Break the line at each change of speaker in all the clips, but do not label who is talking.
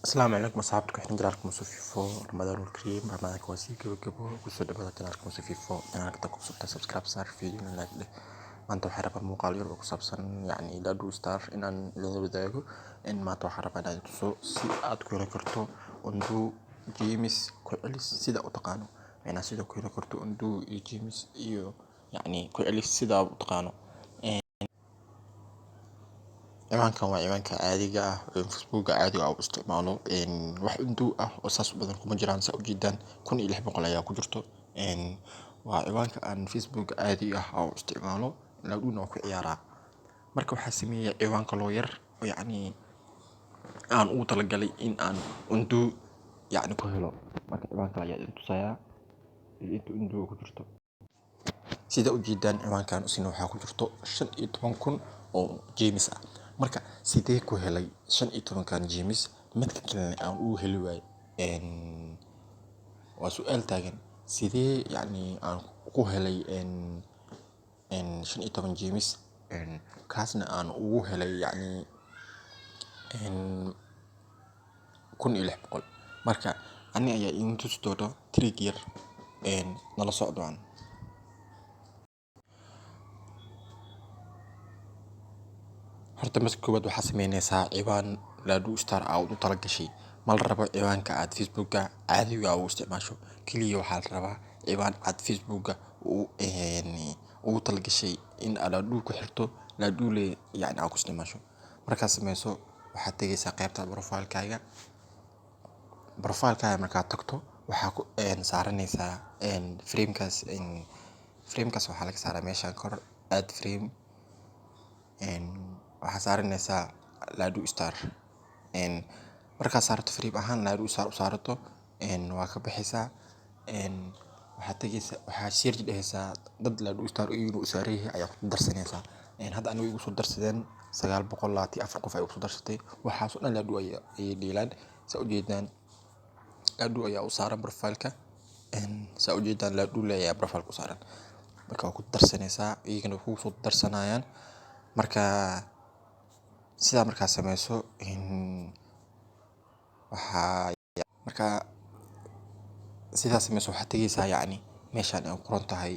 السلام عليكم أصحابتك، إحنا جيرانكم فيفو رمضان الكريم. رمضان كواسي قبو kusoo dhawaada janaalka Muuse Fifo. Janaalka ku subta subscribe saar video like leh maanta waxaan rabaa muuqaal yar oo ku saabsan Ladu Star inaan la wadaago in maanta waxaan rabaa inaan tuso si aad ku heli karto undu James ku celis sida u taqaano sida ku heli karto undu iyo James iyo ku celis sida u taqaano. ciwaankan waa ciwaanka caadiga ah ee Facebook caadiga ah u isticmaalo wax undu ah oo saas badan kuma jiraan saa u jeedaan 1600 ayaa ku jirto. waa ciwaanka aan Facebook caadi ah oo u isticmaalo Laduna ku ciyaaraa. marka waxaa sameeyay ciwaanka loo yar oo aan ugu talagalay in aan undu ku helo. marka ciwaanka ayaa idin tusayaa inta undu ku jirto. sida u jeedaan ciwaankan usina waxaa ku jirto 15,000 oo James ah. marka sidee ku helay 15,000 James midka kale aan uu heli waay waa su'aal taagan. sidee aan ku helay 15 James kaasna aan ugu helay 1600. marka ani ayaa idin tusi doona trick yar nala socdaan. horta marka koowaad waxaa sameynaysaa ciwaan Ladu Star ah u tala gashay. ma la rabo ciwaanka aad Facebook caadiga ah u isticmaasho kaliya. waxaa la rabaa ciwaan aad Facebook ugu tala gashay in aad Ladu ku xirto Ladu le aad ku isticmaasho. markaad sameyso waxaad tagaysaa qaybta profile-kaaga markaad tagto waxaa ku saaranaysaa frame-kaas waxaa laga saaraa meeshaan kor add frame. waxaa saaranaysaa Ladu Star markaad saarto frame ahaan Ladu Star u saarato waa ka bixaysaa. waxaad tagaysaa waxaa search dhehaysaa dad Ladu Star u saareeyay ayaa ku darsanaysaa. hadda anigu igu soo darsadeen 924 qof ay ugu soo darsatay. waxaas oo dhan Ladu ay dhiilaan saa u jeedaan. Ladu ayaa u saaran profile-ka saa u jeedaan Ladu le ayaa profile ku saaran. marka waa ku darsanaysaa iyagana ku soo darsanayaan. marka sida markaa sameyso waxaad tagaysaa meeshaan ay qoran tahay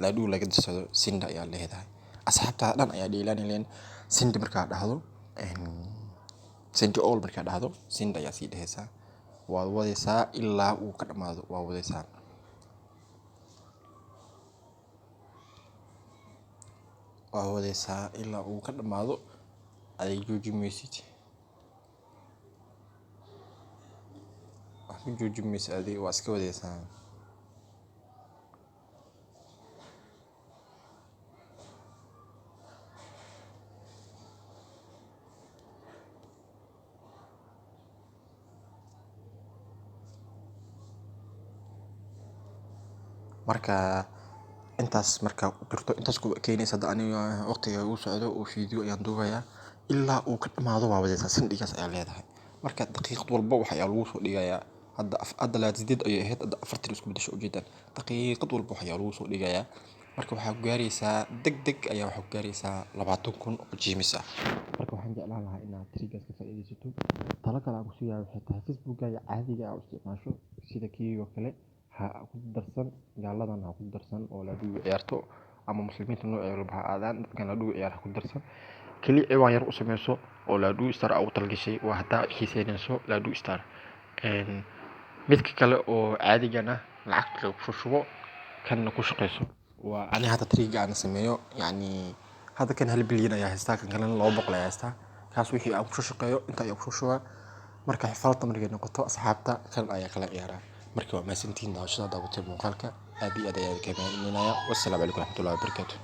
Ladu laga dirsado send ayaa leedahay. asxaabta dhan ayaa dhiilaan send markaa dhahdo send all markaa dhahdo send ayaa sii dhehaysaa. waad wadaysaa ilaa uu ka dhamaado waa wadaysaa. ilaa uu ka dhamaado aday jooji maysid. wax ma jooji maysid aday waa iska wadaysaa. marka intaas markaa ku jirto intaas ku keenaysa hadda aniga waqtiga uu socdo oo video ayaan duubayaa ilaa uu ka dhamaado waa wadaysaa. sendhigaas ayaa leedahay. marka daqiiqad walba wax ayaa lagu soo dhigayaa. hadda la sideed ayay ahayd hadda 40 isku bedesho ujeedaan. daqiiqad walba wax ayaa lagu soo dhigayaa. marka waxaa ku gaaraysaa degdeg ayaa waxaa ku gaaraysaa 20,000 oo James ah. marka waxaan jeclaan lahaa inaad trick-gaas ka faa'iidaysato. talo kale aan ku siiyay waxay tahay Facebook caadiga ah u isticmaasho sida kii kale ha ku darsan gaaladan ha ku darsan oo Ladu ciyaarto ama muslimiinta nooc walba ha aadaan dadkan Ladu ciyaar ha ku darsan. kaliya ciwaan yar u sameyso oo Ladu Star ugu tala gashay waa hadaa xiiseynayso Ladu Star. midka kale oo caadigan ah lacag lagu shubo kana ku shaqeyso waa ani hadda trick aan sameeyo hadda kan 1 bilyan ayaa haystaa kan kalena 200 ayaa haystaa. kaas wixii aan ku shaqeeyo inta ayaa ku shubaa. marka xifaalta markay noqoto asxaabta kan ayaa kala ciyaaraa. marka waa maasantiin daawashada daawatay muuqaalka aad iyo aad ayaa ka mahadcelinaya. wassalaamu calaykum warahmatullahi wabarakatuh.